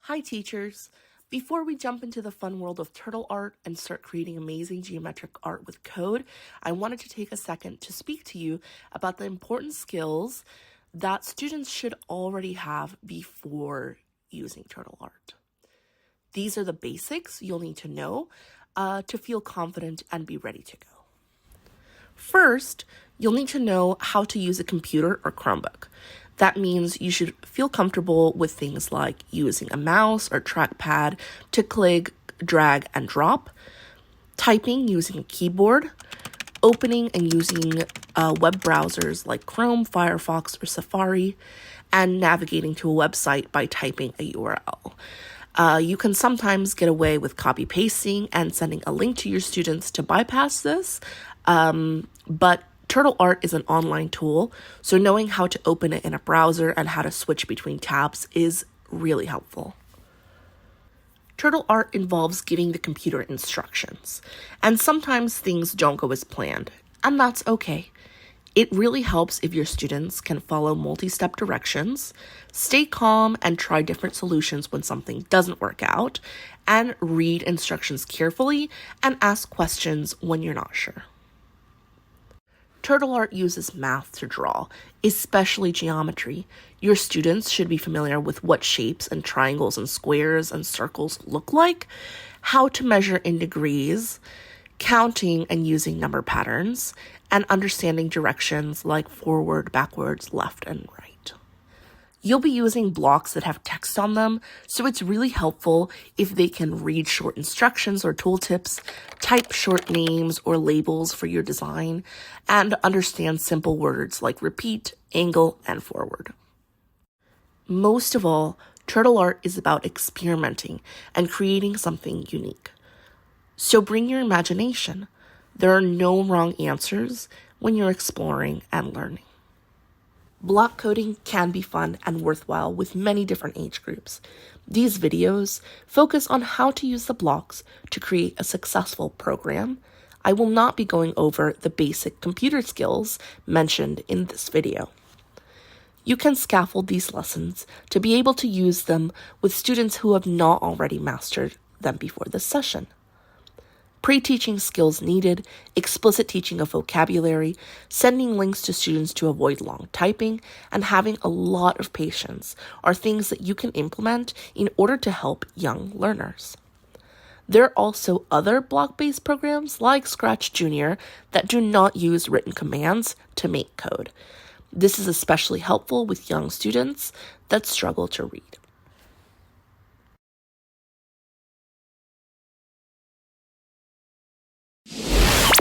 Hi, teachers. Before we jump into the fun world of turtle art and start creating amazing geometric art with code, I wanted to take a second to speak to you about the important skills that students should already have before using turtle art. These are the basics you'll need to know to feel confident and be ready to go. First, you'll need to know how to use a computer or Chromebook. That means you should feel comfortable with things like using a mouse or trackpad to click, drag, and drop, typing using a keyboard, opening and using web browsers like Chrome, Firefox, or Safari, and navigating to a website by typing a URL. You can sometimes get away with copy pasting and sending a link to your students to bypass this, but Turtle Art is an online tool, so knowing how to open it in a browser and how to switch between tabs is really helpful. Turtle Art involves giving the computer instructions, and sometimes things don't go as planned, and that's okay. It really helps if your students can follow multi-step directions, stay calm and try different solutions when something doesn't work out, and read instructions carefully and ask questions when you're not sure. Turtle Art uses math to draw, especially geometry. Your students should be familiar with what shapes and triangles and squares and circles look like, how to measure in degrees, counting and using number patterns, and understanding directions like forward, backwards, left, and right. You'll be using blocks that have text on them, so it's really helpful if they can read short instructions or tooltips, type short names or labels for your design, and understand simple words like repeat, angle, and forward. Most of all, Turtle Art is about experimenting and creating something unique. So bring your imagination. There are no wrong answers when you're exploring and learning. Block coding can be fun and worthwhile with many different age groups. These videos focus on how to use the blocks to create a successful program. I will not be going over the basic computer skills mentioned in this video. You can scaffold these lessons to be able to use them with students who have not already mastered them before this session. Pre-teaching skills needed, explicit teaching of vocabulary, sending links to students to avoid long typing, and having a lot of patience are things that you can implement in order to help young learners. There are also other block-based programs like Scratch Junior that do not use written commands to make code. This is especially helpful with young students that struggle to read.